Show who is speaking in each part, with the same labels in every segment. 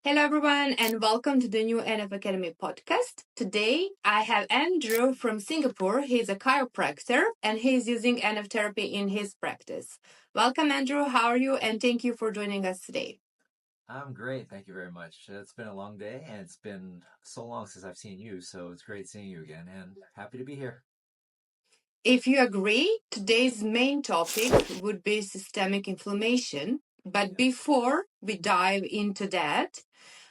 Speaker 1: Hello, everyone, and welcome to the new ANF Academy podcast. Today, I have Andrew from Singapore. He's a chiropractor and he's using ANF therapy in his practice. Welcome, Andrew. How are you? And thank you for joining us today.
Speaker 2: I'm great. Thank you very much. It's been a long day and it's been so long since I've seen you, so it's great seeing you again and happy to be here.
Speaker 1: If you agree, today's main topic would be systemic inflammation. But
Speaker 2: Yep.
Speaker 1: before we dive into that,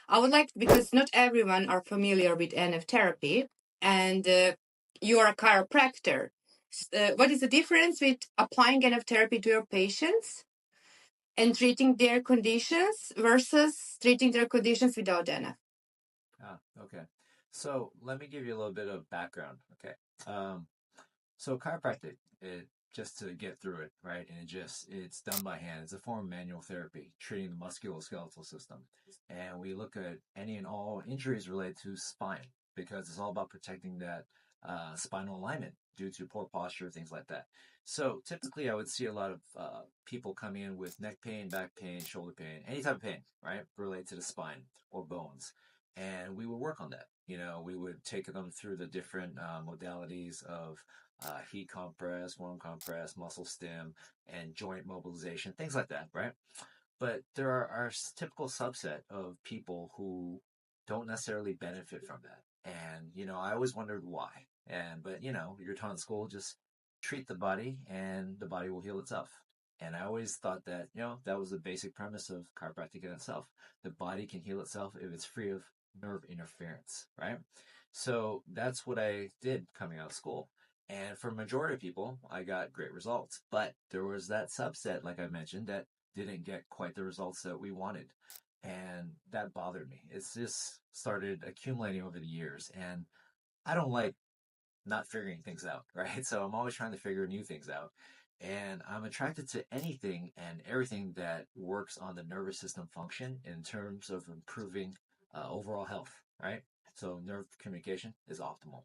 Speaker 1: I would like, because not everyone are familiar with ANF therapy, and you are a chiropractor. What is the difference with applying ANF therapy to your patients and treating their conditions versus treating their conditions without ANF?
Speaker 2: Okay. So let me give you a little bit of background. Okay. Um, so chiropractic, just to get through it, right? And it's done by hand. It's a form of manual therapy, treating the musculoskeletal system. And we look at any and all injuries related to spine because it's all about protecting that spinal alignment due to poor posture, things like that. So typically, I would see a lot of people come in with neck pain, back pain, shoulder pain, any type of pain, right, related to the spine or bones. And we would work on that. We would take them through the different modalities of heat compress, warm compress, muscle stim, and joint mobilization, things like that, right? But there are a typical subset of people who don't necessarily benefit from that. And, I always wondered why. But, you're taught in school, just treat the body and the body will heal itself. And I always thought that, that was the basic premise of chiropractic in itself. The body can heal itself if it's free of nerve interference, right? So that's what I did coming out of school. And for a majority of people, I got great results. But there was that subset, like I mentioned, that didn't get quite the results that we wanted. And that bothered me. It's just started accumulating over the years. And I don't like not figuring things out, right? So I'm always trying to figure new things out. And I'm attracted to anything and everything that works on the nervous system function in terms of improving overall health, right? So nerve communication is optimal.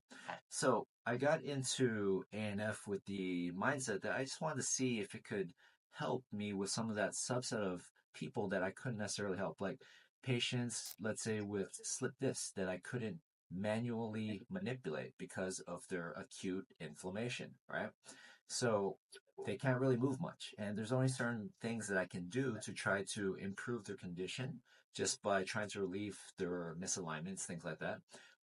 Speaker 2: So I got into ANF with the mindset that I just wanted to see if it could help me with some of that subset of people that I couldn't necessarily help, like patients, let's say with slip disc that I couldn't manually manipulate because of their acute inflammation, right? So they can't really move much. And there's only certain things that I can do to try to improve their condition just by trying to relieve their misalignments, things like that.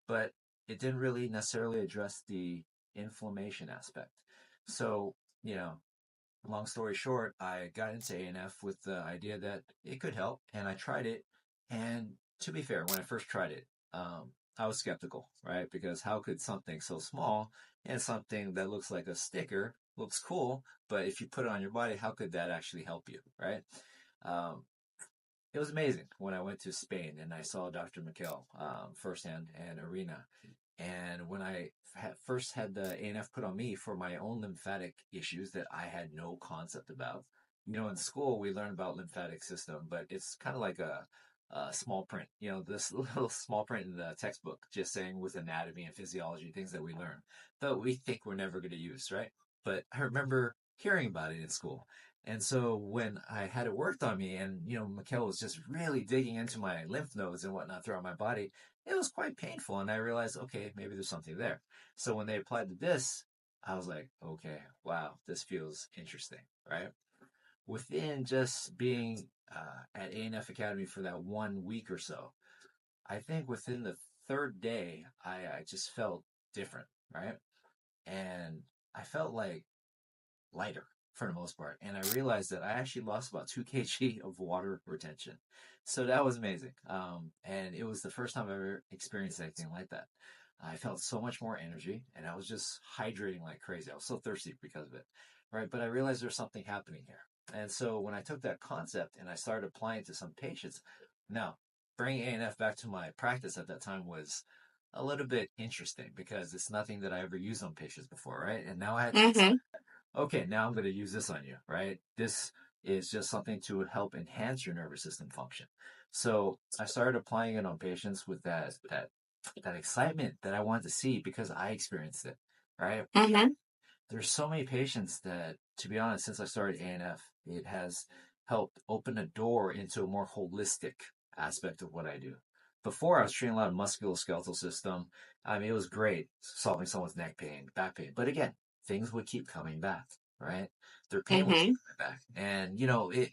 Speaker 2: But it didn't really necessarily address the inflammation aspect. So, you know, long story short, I got into ANF with the idea that it could help, and I tried it. And to be fair, when I first tried it, I was skeptical, right? Because how could something so small and something that looks like a sticker looks cool, but if you put it on your body, how could that actually help you, right? Um, it was amazing when I went to Spain and I saw Dr. Mikel firsthand and Arena. And when I first had the ANF put on me for my own lymphatic issues that I had no concept about. In school we learn about lymphatic system, but it's kind of like a small print. This little small print in the textbook, just saying with anatomy and physiology, things that we learn that we think we're never going to use, right? But I remember hearing about it in school. And so when I had it worked on me and, Mikhail was just really digging into my lymph nodes and whatnot throughout my body, it was quite painful. And I realized, okay, maybe there's something there. So when they applied to this, I was like, okay, wow, this feels interesting, right? Within just being at ANF Academy for that 1 week or so, I think within the third day, I just felt different, right? And I felt like lighter for the most part. And I realized that I actually lost about 2 kg of water retention. So that was amazing. And it was the first time I ever experienced anything like that. I felt so much more energy and I was just hydrating like crazy. I was so thirsty because of it. Right. But I realized there's something happening here. And so when I took that concept and I started applying it to some patients, now bringing ANF back to my practice at that time was a little bit interesting because it's nothing that I ever used on patients before, right? And now I had to decide,
Speaker 1: Mm-hmm.
Speaker 2: okay, now I'm going to use this on you, right? This is just something to help enhance your nervous system function. So I started applying it on patients with that excitement that I wanted to see because I experienced it, right?
Speaker 1: Mm-hmm.
Speaker 2: There's so many patients that, to be honest, since I started ANF, it has helped open a door into a more holistic aspect of what I do. Before, I was treating a lot of musculoskeletal system. I mean, it was great solving someone's neck pain, back pain. But again, things would keep coming back, right? Their pain would keep
Speaker 1: Mm-hmm.
Speaker 2: coming back. And,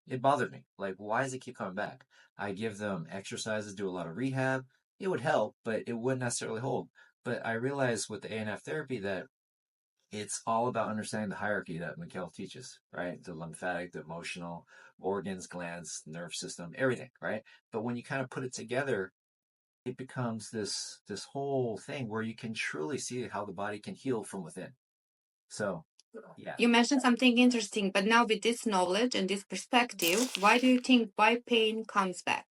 Speaker 2: it bothered me. Like, why does it keep coming back? I give them exercises, do a lot of rehab. It would help, but it wouldn't necessarily hold. But I realized with the ANF therapy that it's all about understanding the hierarchy that Mikkel teaches, right? The lymphatic, the emotional, organs, glands, nerve system, everything, right? But when you kind of put it together, it becomes this whole thing where you can truly see how the body can heal from within. So, yeah.
Speaker 1: You mentioned something interesting, but now with this knowledge and this perspective, why do you think why pain comes back?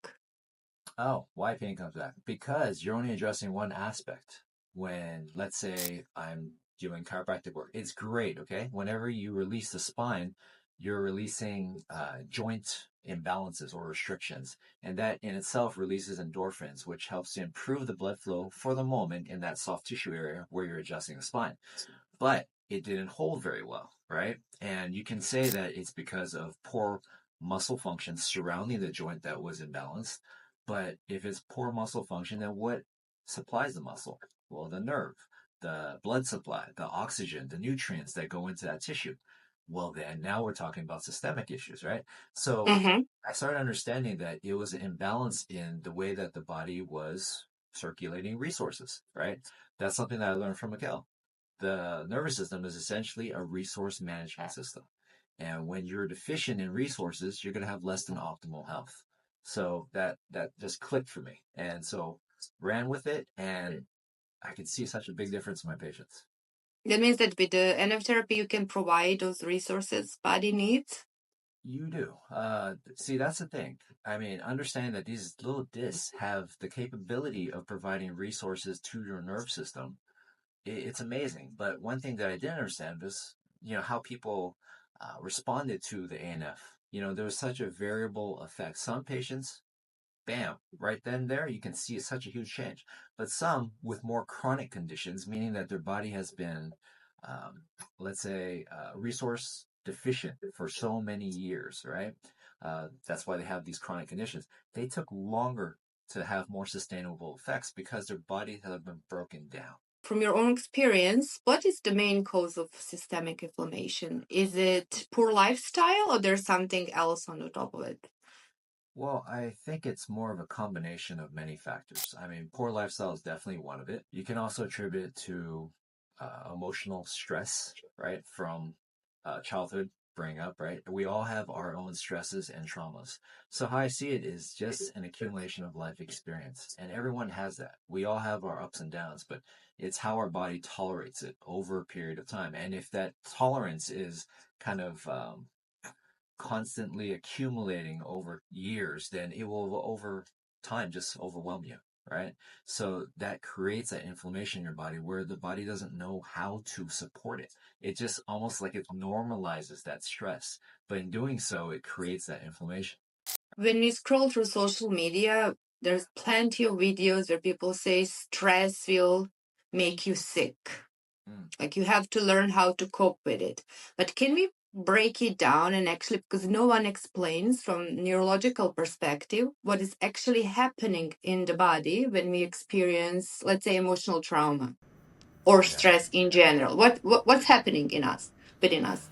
Speaker 2: Oh, why pain comes back? Because you're only addressing one aspect. When, let's say, I'm doing chiropractic work, it's great, okay? Whenever you release the spine, you're releasing joint imbalances or restrictions. And that in itself releases endorphins, which helps to improve the blood flow for the moment in that soft tissue area where you're adjusting the spine. But it didn't hold very well, right? And you can say that it's because of poor muscle function surrounding the joint that was imbalanced. But if it's poor muscle function, then what supplies the muscle? Well, the nerve, the blood supply, the oxygen, the nutrients that go into that tissue. Well, then now we're talking about systemic issues, right? So
Speaker 1: Mm-hmm.
Speaker 2: I started understanding that it was an imbalance in the way that the body was circulating resources, right? That's something that I learned from Mikkel. The nervous system is essentially a resource management system. And when you're deficient in resources, you're going to have less than optimal health. So that just clicked for me. And so ran with it, and I could see such a big difference in my patients.
Speaker 1: That means that with the NF therapy, you can provide those resources body needs.
Speaker 2: You do. See, that's the thing. I mean, understanding that these little discs have the capability of providing resources to your nerve system, it's amazing. But one thing that I didn't understand was, how people responded to the ANF. There was such a variable effect. Some patients, bam, right then there, you can see such a huge change. But some with more chronic conditions, meaning that their body has been, um, let's say, resource deficient for so many years, right? That's why they have these chronic conditions. They took longer to have more sustainable effects because their bodies have been broken down.
Speaker 1: From your own experience, what is the main cause of systemic inflammation? Is it poor lifestyle or there's something else on the top of it?
Speaker 2: Well, I think it's more of a combination of many factors. I mean, poor lifestyle is definitely one of it. You can also attribute it to emotional stress, right, from childhood, bring up, right? We all have our own stresses and traumas. So how I see it is just an accumulation of life experience, and everyone has that. We all have our ups and downs, but it's how our body tolerates it over a period of time. And if that tolerance is kind of constantly accumulating over years, then it will over time just overwhelm you, right? So that creates that inflammation in your body where the body doesn't know how to support it. It just almost like it normalizes that stress. But in doing so, it creates that inflammation.
Speaker 1: When we scroll through social media, there's plenty of videos where people say stress will make you sick.
Speaker 2: Mm.
Speaker 1: Like you have to learn how to cope with it. But can we break it down and actually, because no one explains from neurological perspective what is actually happening in the body when we experience, let's say, emotional trauma or
Speaker 2: Yeah.
Speaker 1: stress in general. What's happening in us, within us?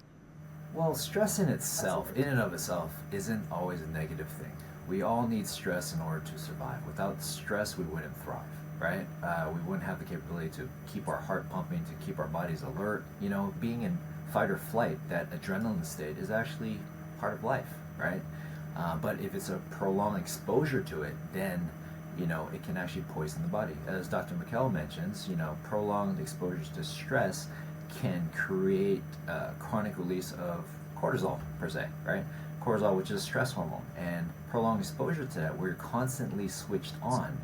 Speaker 2: Well, stress in itself, in and of itself, isn't always a negative thing. We all need stress in order to survive. Without stress, we wouldn't thrive, right? We wouldn't have the capability to keep our heart pumping, to keep our bodies alert. Being in fight or flight, that adrenaline state is actually part of life, right? But if it's a prolonged exposure to it, then it can actually poison the body. As Dr. McKell mentions, prolonged exposures to stress can create chronic release of cortisol per se, right? Cortisol, which is a stress hormone, and prolonged exposure to that, where you're constantly switched on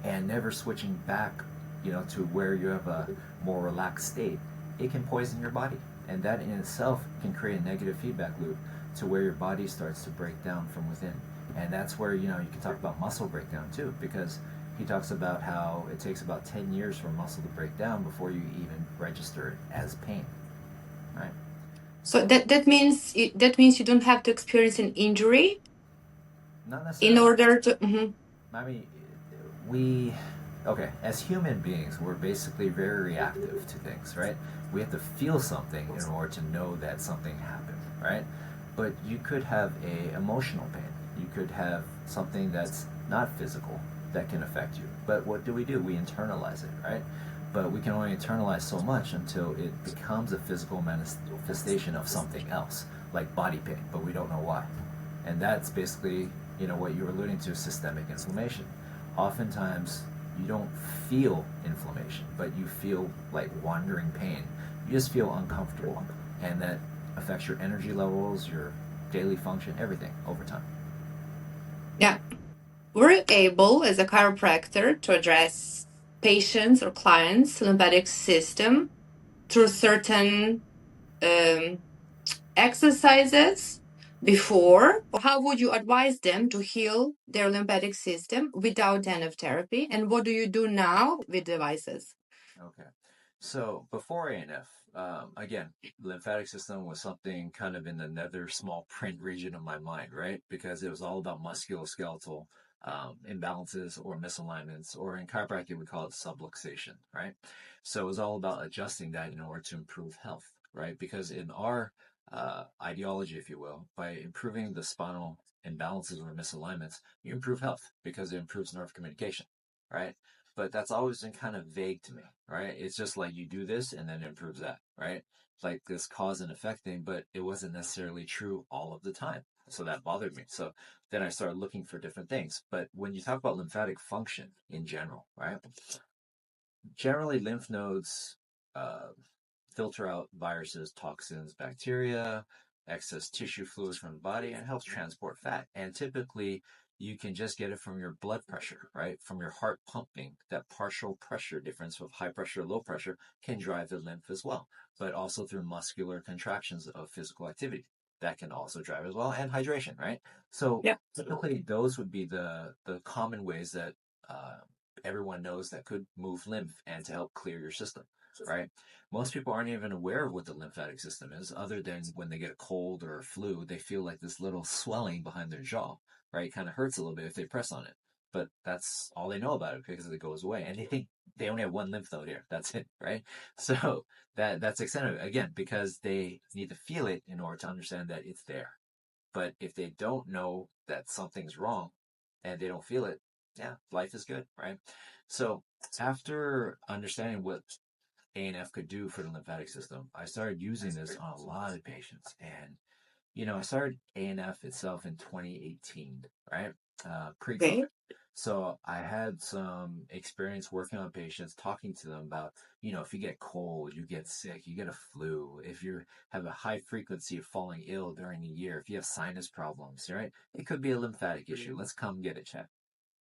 Speaker 2: and never switching back, to where you have a more relaxed state, it can poison your body, and that in itself can create a negative feedback loop to where your body starts to break down from within. And that's where you can talk about muscle breakdown too, because he talks about how it takes about 10 years for muscle to break down before you even register it as pain, right?
Speaker 1: So that means you don't have to experience an injury.
Speaker 2: Not
Speaker 1: in
Speaker 2: necessarily.
Speaker 1: order to. Mhm.
Speaker 2: I mean, we, okay, as human beings, we're basically very reactive to things, right? We have to feel something in order to know that something happened, right? But you could have a emotional pain. You could have something that's not physical that can affect you. But what do? We internalize it, right? But we can only internalize so much until it becomes a physical manifestation of something else, like body pain, but we don't know why. And that's basically, what you were alluding to, systemic inflammation. Oftentimes, you don't feel inflammation, but you feel like wandering pain. You just feel uncomfortable. And that affects your energy levels, your daily function, everything over time.
Speaker 1: Yeah. Were you able, as a chiropractor, to address patients or clients' lymphatic system through certain um, exercises before? Or how would you advise them to heal their lymphatic system without ANF therapy? And what do you do now with devices?
Speaker 2: Okay. So before ANF, again, lymphatic system was something kind of in the nether small print region of my mind, right? Because it was all about musculoskeletal imbalances or misalignments, or in chiropractic, we call it subluxation, right? So it was all about adjusting that in order to improve health, right? Because in our ideology, if you will, by improving the spinal imbalances or misalignments, you improve health because it improves nerve communication, right? But that's always been kind of vague to me, right? It's just like you do this and then it improves that, right? Like this cause and effect thing, but it wasn't necessarily true all of the time. So that bothered me. So then I started looking for different things. But when you talk about lymphatic function in general, right? Generally, lymph nodes uh, filter out viruses, toxins, bacteria, excess tissue fluids from the body, and helps transport fat. And typically, you can just get it from your blood pressure, right? From your heart pumping. That partial pressure difference of high pressure, low pressure can drive the lymph as well, but also through muscular contractions of physical activity. That can also drive as well, and hydration, right? So
Speaker 1: Yeah.
Speaker 2: typically, those would be the common ways that everyone knows that could move lymph and to help clear your system, right? Most people aren't even aware of what the lymphatic system is, other than when they get a cold or a flu, they feel like this little swelling behind their jaw, right? It kind of hurts a little bit if they press on it. But that's all they know about it because it goes away. And they think they only have one lymph node here. That's it, right? So that's extent of it. Again, because they need to feel it in order to understand that it's there. But if they don't know that something's wrong and they don't feel it, yeah, life is good, right? So after understanding what ANF could do for the lymphatic system, I started using this on a lot of patients. And, I started ANF itself in 2018, right? Pre-COVID.
Speaker 1: Okay.
Speaker 2: So I had some experience working on patients, talking to them about, if you get cold, you get sick, you get a flu, if you have a high frequency of falling ill during the year, if you have sinus problems, right? It could be a lymphatic issue. Let's come get it checked.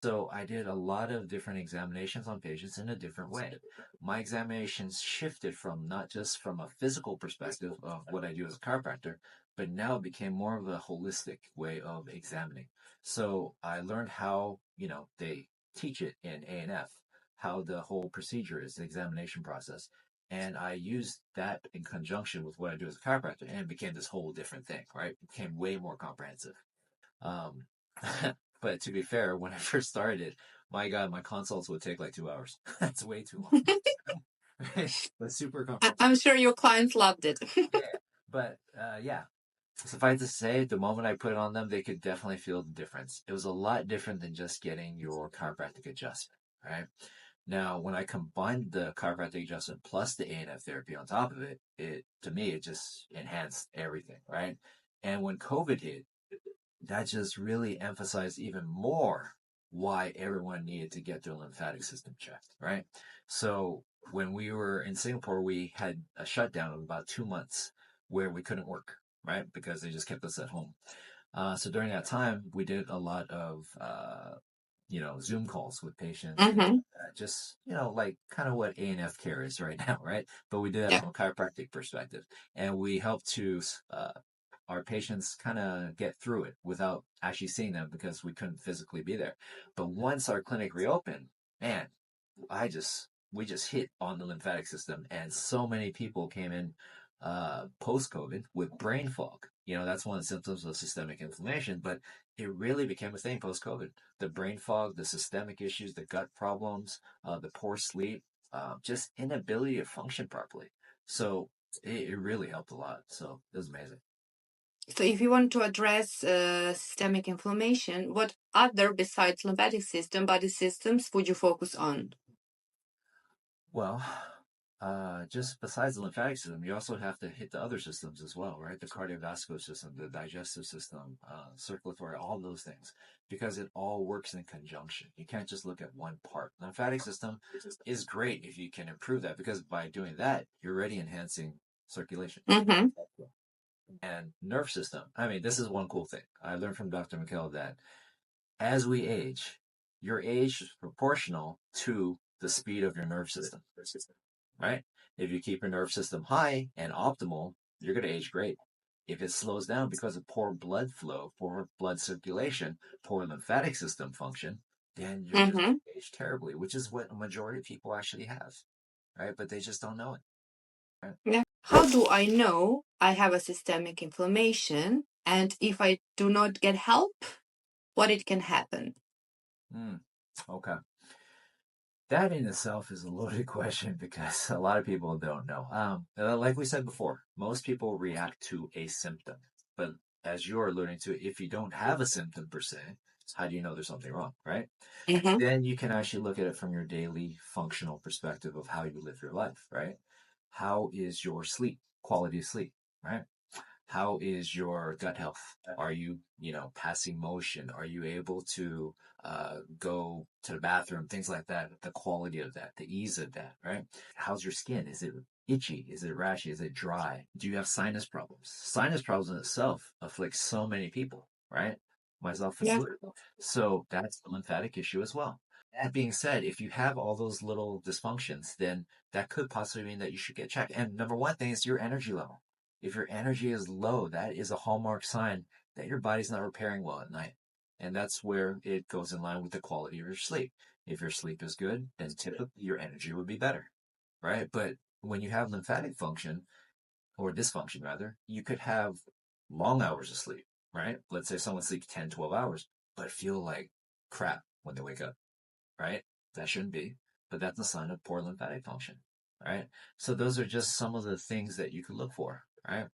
Speaker 2: So I did a lot of different examinations on patients in a different way. My examinations shifted from not just from a physical perspective of what I do as a chiropractor, but now it became more of a holistic way of examining. So I learned how, they teach it in ANF, how the whole procedure is, the examination process. And I used that in conjunction with what I do as a chiropractor, and it became this whole different thing, right? It became way more comprehensive. Um, but to be fair, when I first started, my God, my consults would take like 2 hours. That's way too long. Right? But super comprehensive.
Speaker 1: I'm sure your clients loved it.
Speaker 2: Yeah. But yeah, suffice to say, the moment I put it on them, they could definitely feel the difference. It was a lot different than just getting your chiropractic adjustment, right? Now, when I combined the chiropractic adjustment plus the ANF therapy on top of it, to me, it just enhanced everything, right? And when COVID hit, that just really emphasized even more why everyone needed to get their lymphatic system checked, right? So when we were in Singapore, we had a shutdown of about 2 months where we couldn't work, right? Because they just kept us at home. So during that time, we did a lot of, Zoom calls with patients and
Speaker 1: Hmm.
Speaker 2: just, like kind of what ANF care is right now, right? But we did that
Speaker 1: Yeah.
Speaker 2: from a chiropractic perspective. And we helped to our patients kind of get through it without actually seeing them because we couldn't physically be there. But once our clinic reopened, man, we just hit on the lymphatic system, and so many people came in post COVID with brain fog. That's one of the symptoms of systemic inflammation, but it really became a thing post-COVID. The brain fog, the systemic issues, the gut problems, the poor sleep, just inability to function properly. So it really helped a lot. So it was amazing.
Speaker 1: So if you want to address systemic inflammation, what other besides lymphatic system, body systems would you focus on?
Speaker 2: Well, just besides the lymphatic system, you also have to hit the other systems as well, right? The cardiovascular system, the digestive system, circulatory, all those things, because it all works in conjunction. You can't just look at one part. Lymphatic system is great if you can improve that, because by doing that, you're already enhancing circulation.
Speaker 1: Mm-hmm.
Speaker 2: And nerve system. I mean, this is one cool thing. I learned from Dr. McKell that as we age, your age is proportional to the speed of your nerve system, right? If you keep your nerve system high and optimal, you're going to age great. If it slows down because of poor blood flow, poor blood circulation, poor lymphatic system function, then you're just
Speaker 1: Mm-hmm.
Speaker 2: age terribly, which is what a majority of people actually have, right? But they just don't know it, right?
Speaker 1: Yeah. How do I know I have a systemic inflammation? And if I do not get help, what it can happen?
Speaker 2: Okay. That in itself is a loaded question because a lot of people don't know. Like we said before, most people react to a symptom. But as you're alluding to, if you don't have a symptom per se, how do you know there's something wrong, right?
Speaker 1: Mm-hmm.
Speaker 2: Then you can actually look at it from your daily functional perspective of how you live your life, right? How is your sleep, quality of sleep, right? How is your gut health? Are you, passing motion? Are you able to go to the bathroom? Things like that. The quality of that, the ease of that, right? How's your skin? Is it itchy? Is it rashy? Is it dry? Do you have sinus problems? Sinus problems in itself afflict so many people, right? Myself
Speaker 1: Yeah.
Speaker 2: included. So that's the lymphatic issue as well. That being said, if you have all those little dysfunctions, then that could possibly mean that you should get checked. And number one thing is your energy level. If your energy is low, that is a hallmark sign that your body's not repairing well at night. And that's where it goes in line with the quality of your sleep. If your sleep is good, then typically your energy would be better, right? But when you have lymphatic function, or dysfunction rather, you could have long hours of sleep, right? Let's say someone sleeps 10, 12 hours, but feel like crap when they wake up, right? That shouldn't be, but that's a sign of poor lymphatic function, right? So those are just some of the things that you could look for, right?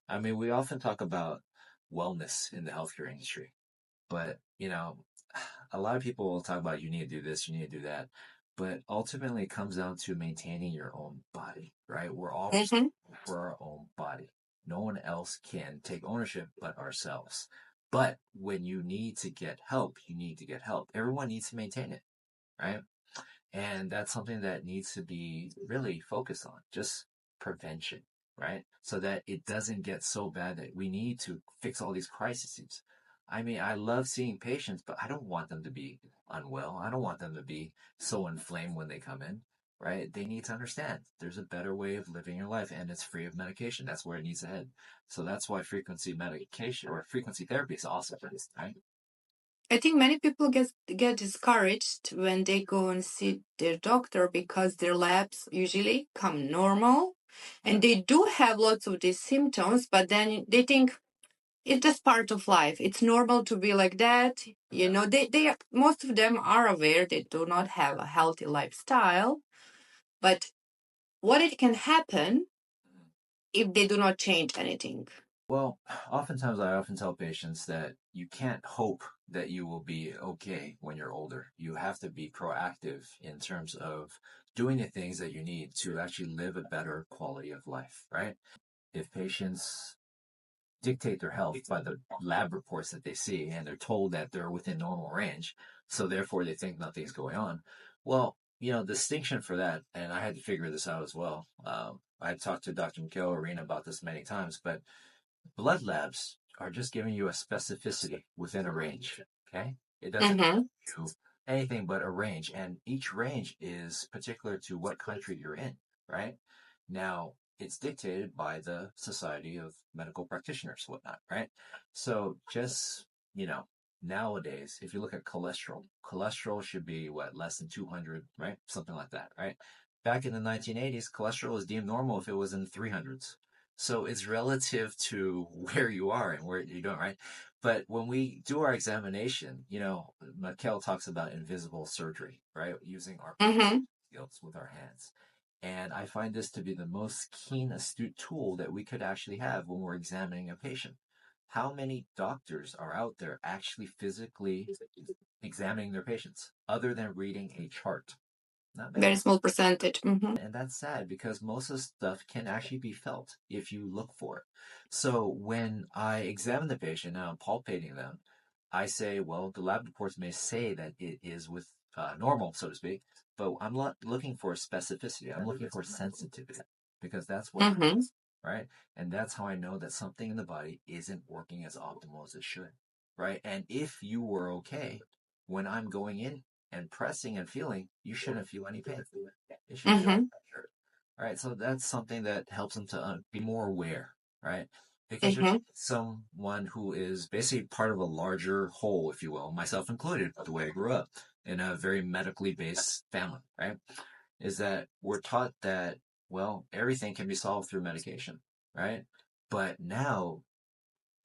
Speaker 2: I mean, we often talk about wellness in the healthcare industry, but a lot of people will talk about you need to do this, you need to do that, but ultimately it comes down to maintaining your own body, right? We're all
Speaker 1: Mm-hmm.
Speaker 2: responsible for our own body. No one else can take ownership but ourselves. But when you need to get help, you need to get help. Everyone needs to maintain it, right? And that's something that needs to be really focused on, just prevention, right? So that it doesn't get so bad that we need to fix all these crises. I mean, I love seeing patients, but I don't want them to be unwell. I don't want them to be so inflamed when they come in, right? They need to understand there's a better way of living your life and it's free of medication. That's where it needs to head. So that's why frequency medication or frequency therapy is awesome for this, right?
Speaker 1: I think many people get discouraged when they go and see their doctor because their labs usually come normal and they do have lots of these symptoms, but then they think it's just part of life. It's normal to be like that. They most of them are aware they do not have a healthy lifestyle, but what it can happen if they do not change anything.
Speaker 2: Well, oftentimes I often tell patients that you can't hope that you will be okay when you're older. You have to be proactive in terms of doing the things that you need to actually live a better quality of life, right? If patients dictate their health by the lab reports that they see and they're told that they're within normal range, so therefore they think nothing's going on. Well, distinction for that, and I had to figure this out as well. I talked to Dr. Mikhail Arena about this many times, but blood labs are just giving you a specificity within a range. Okay. It doesn't
Speaker 1: Mm-hmm.
Speaker 2: give you anything but a range. And each range is particular to what country you're in, right? Now, it's dictated by the Society of Medical Practitioners, whatnot, right? So just, nowadays, if you look at cholesterol should be what, less than 200, right? Something like that, right? Back in the 1980s, cholesterol was deemed normal if it was in the 300s. So it's relative to where you are and where you're doing, right? But when we do our examination, Mikkel talks about invisible surgery, right? Using our
Speaker 1: Mm-hmm.
Speaker 2: skills with our hands. And I find this to be the most keen, astute tool that we could actually have when we're examining a patient. How many doctors are out there actually physically examining their patients other than reading a chart? Not many.
Speaker 1: Very small percentage. Mm-hmm.
Speaker 2: And that's sad because most of the stuff can actually be felt if you look for it. So when I examine the patient and I'm palpating them, I say, well, the lab reports may say that it is with normal, so to speak, but I'm not looking for specificity. I'm looking for sensitivity because that's what
Speaker 1: Mm-hmm.
Speaker 2: matters, right? And that's how I know that something in the body isn't working as optimal as it should, right? And if you were okay when I'm going in and pressing and feeling, you shouldn't feel any pain. It should feel
Speaker 1: Mm-hmm.
Speaker 2: pressure, right? So that's something that helps them to be more aware, right? Because you're
Speaker 1: Mm-hmm.
Speaker 2: someone who is basically part of a larger whole, if you will, myself included, the way I grew up in a very medically based family, right? Is that we're taught that, well, everything can be solved through medication, right? But now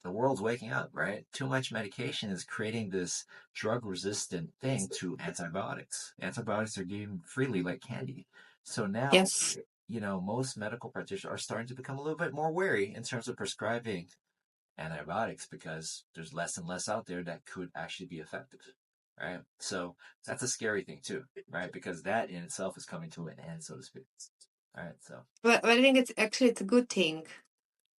Speaker 2: the world's waking up, right? Too much medication is creating this drug resistant thing to antibiotics. Antibiotics are given freely like candy. So now,
Speaker 1: Yes.
Speaker 2: most medical practitioners are starting to become a little bit more wary in terms of prescribing antibiotics because there's less and less out there that could actually be effective, right? So that's a scary thing too, right? Because that in itself is coming to an end, so to speak. All right, so
Speaker 1: But I think it's a good thing.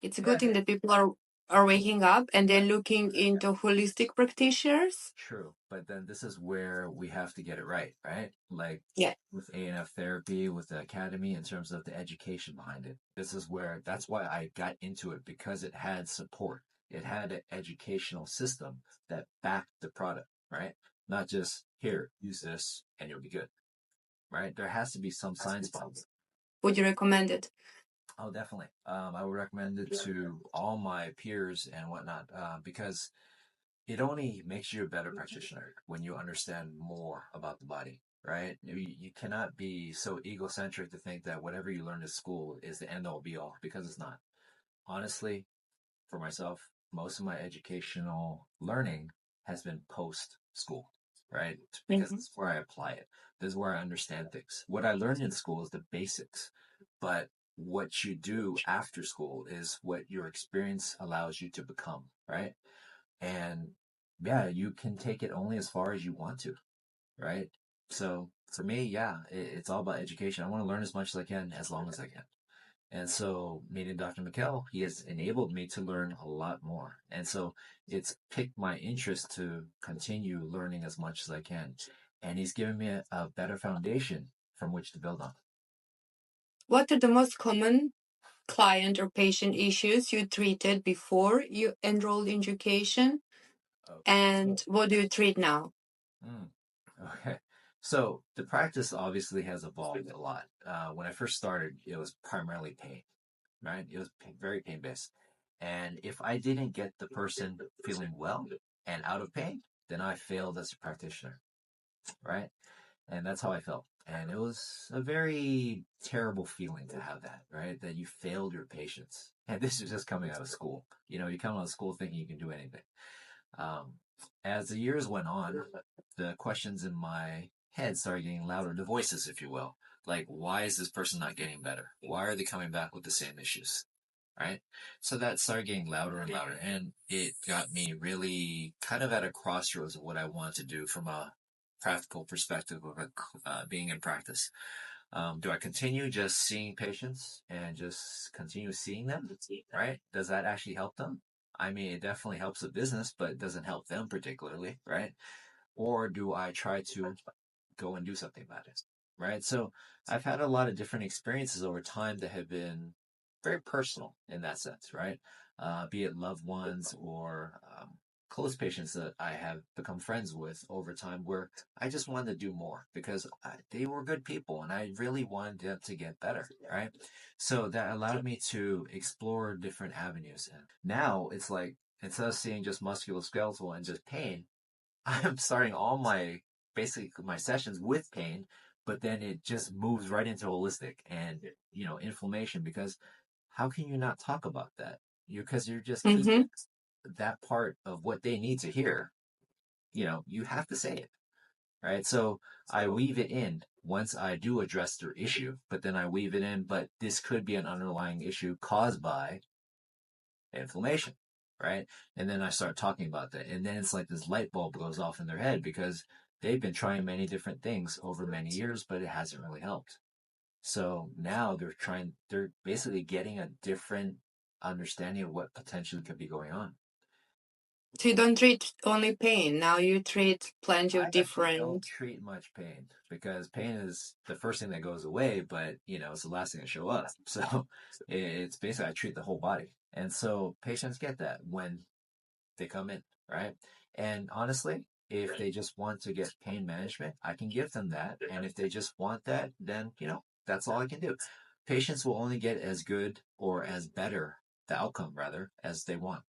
Speaker 1: It's a
Speaker 2: yeah,
Speaker 1: good thing that people are waking up and they're looking into holistic practitioners.
Speaker 2: true, but then this is where we have to get it right, right? Like
Speaker 1: Yeah.
Speaker 2: with ANF Therapy, with the academy, in terms of the education behind it. This is where that's why I got into it because it had support. It had an educational system that backed the product, right? Not just here, use this and you'll be good, right? There has to be some science behind it.
Speaker 1: Would you recommend it?
Speaker 2: Oh, definitely. I would recommend it to all my peers and whatnot because it only makes you a better practitioner when you understand more about the body, right? You cannot be so egocentric to think that whatever you learn at school is the end all be all because it's not. Honestly, for myself, most of my educational learning has been post school, right? Because
Speaker 1: Mm-hmm.
Speaker 2: this is where I apply it. This is where I understand things. What I learned in school is the basics, but what you do after school is what your experience allows you to become, right? And yeah, you can take it only as far as you want to, right? So for me, yeah, it's all about education. I want to learn as much as I can, as long as I can. And so meeting Dr. McKell, he has enabled me to learn a lot more. And so it's piqued my interest to continue learning as much as I can. And he's given me a better foundation from which to build on.
Speaker 1: What are the most common client or patient issues you treated before you enrolled in education?
Speaker 2: Okay.
Speaker 1: And what do you treat now?
Speaker 2: Mm, okay. So the practice obviously has evolved a lot. When I first started, it was primarily pain, right? It was very pain based. And if I didn't get the person feeling well and out of pain, then I failed as a practitioner, right? And that's how I felt. And it was a very terrible feeling to have that, right? That you failed your patients. And this is just coming out of school. You come out of school thinking you can do anything. Um, as the years went on, the questions in my head started getting louder, the voices, if you will. Like, why is this person not getting better? Why are they coming back with the same issues? Right? So that started getting louder and louder. And it got me really kind of at a crossroads of what I wanted to do from a practical perspective of being in practice. Do I continue just seeing patients and just continue seeing them? Right? Does that actually help them? I mean, it definitely helps the business, but it doesn't help them particularly, right? Or do I try to go and do something about it? Right. So I've had a lot of different experiences over time that have been very personal in that sense, right? Be it loved ones or close patients that I have become friends with over time where I just wanted to do more because they were good people and I really wanted them to get better, right? So that allowed me to explore different avenues. And now it's like, instead of seeing just musculoskeletal and just pain, I'm starting all my basically my sessions with pain, but then it just moves right into holistic and inflammation because how can you not talk about that? Because you're just
Speaker 1: Mm-hmm.
Speaker 2: keeping that part of what they need to hear. You have to say it, right? So I weave it in once I do address their issue, but then I weave it in, but this could be an underlying issue caused by inflammation, right? And then I start talking about that. And then it's like this light bulb goes off in their head because they've been trying many different things over many years, but it hasn't really helped. So now they're basically getting a different understanding of what potentially could be going on.
Speaker 1: So you don't treat only pain. Now you treat plenty
Speaker 2: I
Speaker 1: of
Speaker 2: actually don't
Speaker 1: different.
Speaker 2: treat much pain because pain is the first thing that goes away, but it's the last thing to show up. So it's basically I treat the whole body. And so patients get that when they come in, right? And honestly, if they just want to get pain management, I can give them that. And if they just want that, then, that's all I can do. Patients will only get as good or as better, the outcome rather, as they want,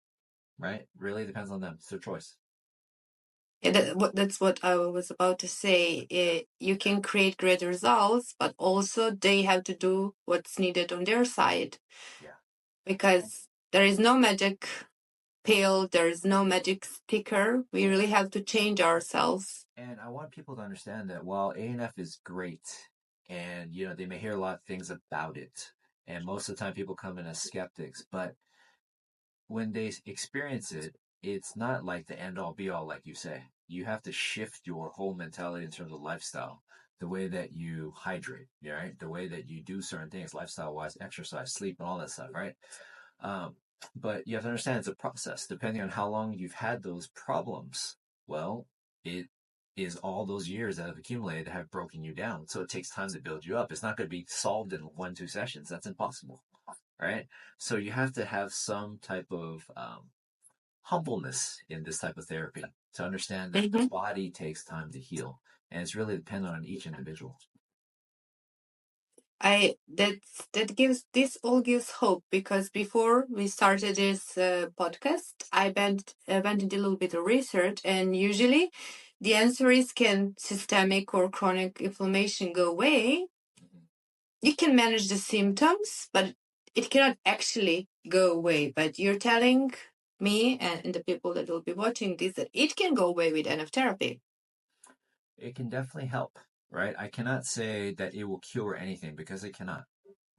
Speaker 2: right? Really depends on them. It's their choice.
Speaker 1: Yeah, that's what I was about to say. You can create great results, but also they have to do what's needed on their side
Speaker 2: Yeah.
Speaker 1: because there is no magic pill, there is no magic sticker. We really have to change ourselves.
Speaker 2: And I want people to understand that while ANF is great and, they may hear a lot of things about it, and most of the time people come in as skeptics, but when they experience it, it's not like the end all be all, like you say. You have to shift your whole mentality in terms of lifestyle, the way that you hydrate, right? The way that you do certain things, lifestyle wise, exercise, sleep, and all that stuff, right? Um, but you have to understand it's a process. Depending on how long you've had those problems, well, it is all those years that have accumulated that have broken you down. So it takes time to build you up. It's not going to be solved in 1, 2 sessions. That's impossible, right? So you have to have some type of humbleness in this type of therapy to understand that the
Speaker 1: Mm-hmm.
Speaker 2: body takes time to heal, and it's really dependent on each individual.
Speaker 1: That all gives hope because before we started this podcast, I went and did a little bit of research, and usually the answer is, can systemic or chronic inflammation go away? You can manage the symptoms, but it cannot actually go away. But you're telling me and the people that will be watching this that it can go away with NF therapy.
Speaker 2: It can definitely help, right? I cannot say that it will cure anything because it cannot,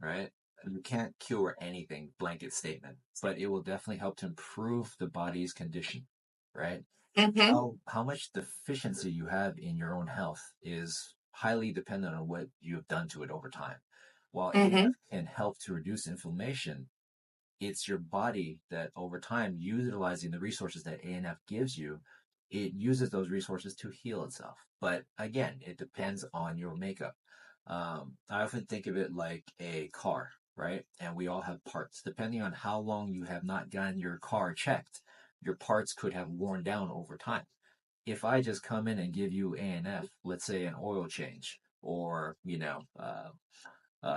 Speaker 2: right? You can't cure anything, blanket statement, but it will definitely help to improve the body's condition, right?
Speaker 1: Mm-hmm.
Speaker 2: How much deficiency you have in your own health is highly dependent on what you have done to it over time. While
Speaker 1: Mm-hmm.
Speaker 2: ANF can help to reduce inflammation, it's your body that over time, utilizing the resources that ANF gives you, it uses those resources to heal itself. But again, it depends on your makeup. I often think of it like a car, right? And we all have parts. Depending on how long you have not gotten your car checked, your parts could have worn down over time. If I just come in and give you ANF, let's say an oil change or,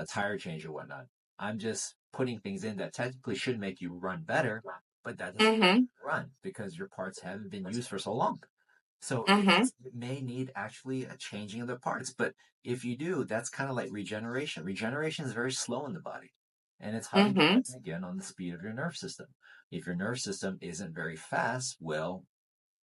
Speaker 2: tire change or whatnot. I'm just putting things in that technically should make you run better, but that doesn't
Speaker 1: Mm-hmm.
Speaker 2: run because your parts haven't been used for so long. So
Speaker 1: Mm-hmm.
Speaker 2: it may need actually a changing of the parts. But if you do, that's kind of like regeneration. Regeneration is very slow in the body. And it's highly
Speaker 1: Mm-hmm.
Speaker 2: dependent again on the speed of your nerve system. If your nerve system isn't very fast, well,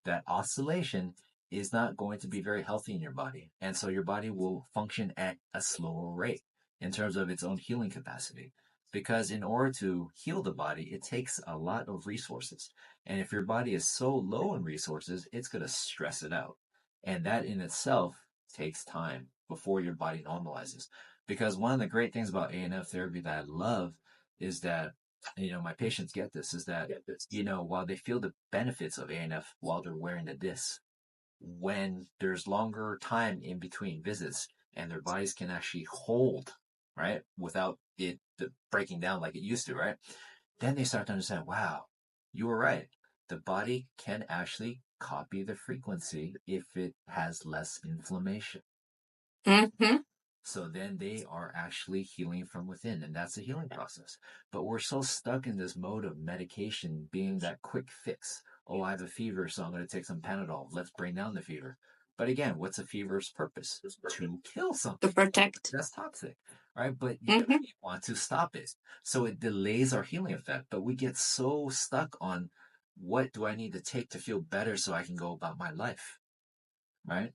Speaker 2: that oscillation is not going to be very healthy in your body. And so your body will function at a slower rate in terms of its own healing capacity. Because in order to heal the body, it takes a lot of resources. And if your body is so low in resources, it's going to stress it out. And that in itself takes time before your body normalizes. Because one of the great things about ANF therapy that I love is that my patients get this is that, while they feel the benefits of ANF while they're wearing the disc, when there's longer time in between visits and their bodies can actually hold, right, without it breaking down like it used to, right? Then they start to understand, wow, you were right. The body can actually copy the frequency if it has less inflammation.
Speaker 1: Mm-hmm.
Speaker 2: So then they are actually healing from within, and that's a healing process. But we're so stuck in this mode of medication being that quick fix. Oh, I have a fever, so I'm going to take some Panadol. Let's bring down the fever. But again, what's a fever's purpose? To kill
Speaker 1: To
Speaker 2: something
Speaker 1: protect.
Speaker 2: that's toxic, right? But you
Speaker 1: Mm-hmm.
Speaker 2: don't want to stop it. So it delays our healing effect. But we get so stuck on what do I need to take to feel better so I can go about my life, right?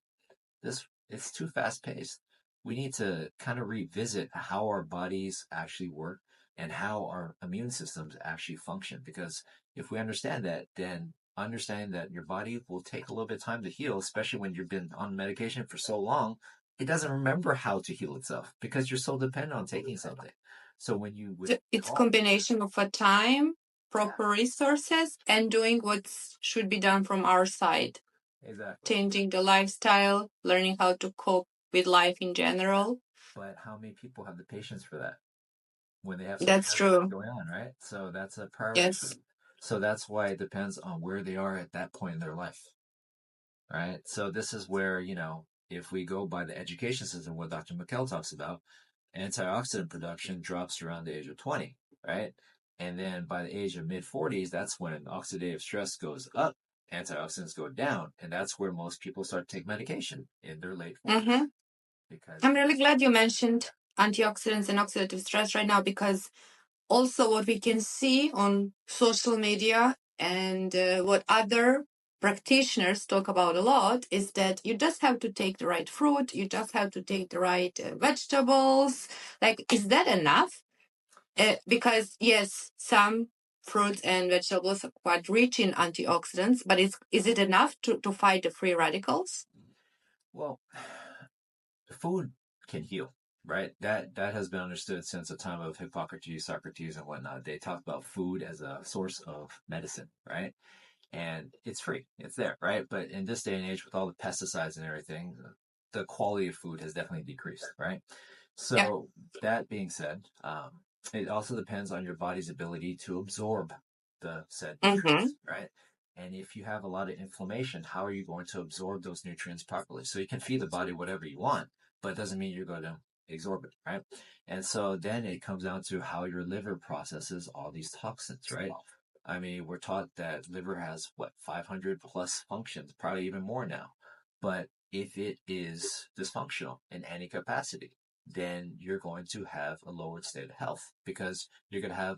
Speaker 2: This it's too fast paced. We need to kind of revisit how our bodies actually work and how our immune systems actually function. Because if we understand that, then understanding that your body will take a little bit of time to heal, especially when you've been on medication for so long, it doesn't remember how to heal itself because you're so dependent on taking something. So when you
Speaker 1: It's a
Speaker 2: withdraw,
Speaker 1: combination of a time,
Speaker 2: yeah,
Speaker 1: proper resources, and doing what should be done from our side.
Speaker 2: exactly.
Speaker 1: Changing the lifestyle, learning how to cope with life in general.
Speaker 2: But how many people have the patience for that when they have so many
Speaker 1: That's
Speaker 2: other things
Speaker 1: true.
Speaker 2: going on, right? So that's a priority for
Speaker 1: Yes.
Speaker 2: them. So that's why it depends on where they are at that point in their life, right? So this is where, if we go by the education system, what Dr. McKell talks about, antioxidant production drops around the age of 20, right? And then by the age of mid 40s, that's when oxidative stress goes up, antioxidants go down, and that's where most people start to take medication in their late 40s
Speaker 1: Mm-hmm.
Speaker 2: because
Speaker 1: I'm really glad you mentioned antioxidants and oxidative stress right now, because also what we can see on social media and what other practitioners talk about a lot is that you just have to take the right fruit, you just have to take the right vegetables. Like, is that enough? Because yes, some fruits and vegetables are quite rich in antioxidants, but is it enough to fight the free radicals?
Speaker 2: well, food can heal, right? That has been understood since the time of Hippocrates, Socrates, and whatnot. They talk about food as a source of medicine, right? And it's free, it's there, right? But in this day and age, with all the pesticides and everything, the quality of food has definitely decreased, right?
Speaker 1: Yeah.
Speaker 2: So that being said, it also depends on your body's ability to absorb the said
Speaker 1: Mm-hmm.
Speaker 2: nutrients, right? And if you have a lot of inflammation, how are you going to absorb those nutrients properly? So you can feed the body whatever you want, but it doesn't mean you're going to absorb it, right? And so then it comes down to how your liver processes all these toxins, right? I mean, we're taught that liver has what, 500 plus functions, probably even more now. But if it is dysfunctional in any capacity, then you're going to have a lowered state of health because you're going to have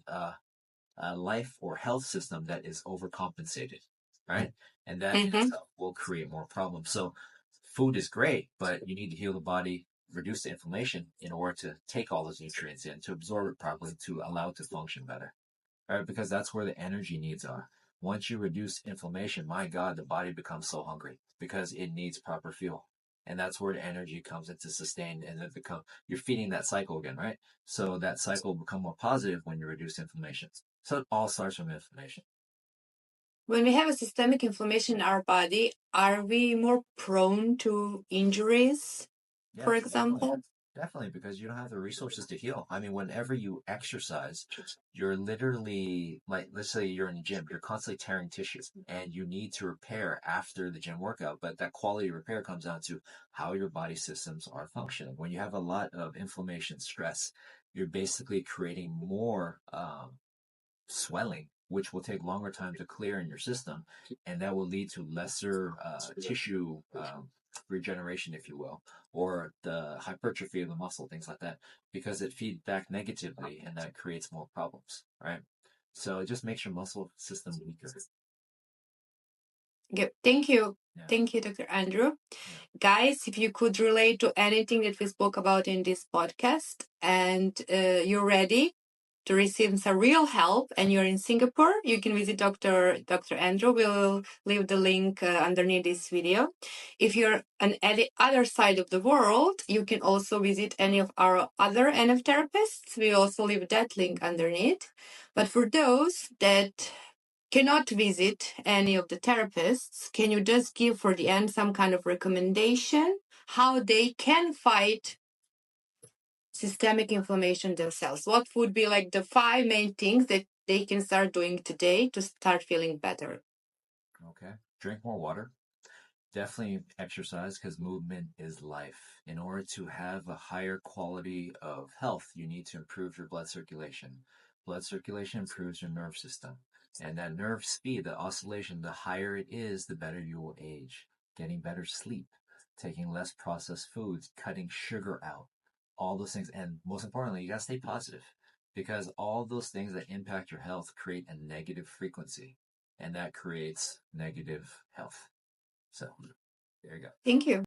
Speaker 2: a life or health system that is overcompensated, right? And that in
Speaker 1: Mm-hmm.
Speaker 2: itself will create more problems. So food is great, but you need to heal the body, reduce the inflammation in order to take all those nutrients in, to absorb it properly, to allow it to function better, right? Because that's where the energy needs are. Once you reduce inflammation, my God, the body becomes so hungry because it needs proper fuel. And that's where the energy comes into sustain and it become you're feeding that cycle again, right? So that cycle will become more positive when you reduce inflammation. So it all starts from inflammation.
Speaker 1: When we have a systemic inflammation in our body, are we more prone to injuries, for
Speaker 2: Yes, definitely.
Speaker 1: example?
Speaker 2: Definitely, because you don't have the resources to heal. I mean, whenever you exercise, you're literally like, let's say you're in the gym, you're constantly tearing tissue and you need to repair after the gym workout. But that quality repair comes down to how your body systems are functioning. When you have a lot of inflammation, stress, you're basically creating more swelling, which will take longer time to clear in your system, and that will lead to lesser tissue regeneration, if you will, or the hypertrophy of the muscle, things like that, because it feeds back negatively, and that creates more problems, right? So it just makes your muscle system weaker.
Speaker 1: Okay. Thank you.
Speaker 2: Yeah,
Speaker 1: Thank you, Dr. Andrew.
Speaker 2: yeah.
Speaker 1: Guys, if you could relate to anything that we spoke about in this podcast and you're ready to receive some real help and you're in Singapore, you can visit Dr. Andrew. We'll leave the link underneath this video. If you're on the other side of the world, you can also visit any of our other NF therapists. We also leave that link underneath. But for those that cannot visit any of the therapists, can you just give for the end some kind of recommendation how they can fight systemic inflammation themselves? What would be like the 5 main things that they can start doing today to start feeling better?
Speaker 2: Okay. Drink more water. Definitely exercise because movement is life. In order to have a higher quality of health, you need to improve your blood circulation. Blood circulation improves your nerve system. And that nerve speed, the oscillation, the higher it is, the better you will age. Getting better sleep. taking less processed foods, cutting sugar out, all those things. And most importantly, you got to stay positive because all those things that impact your health create a negative frequency, and that creates negative health. So there you go.
Speaker 1: Thank you.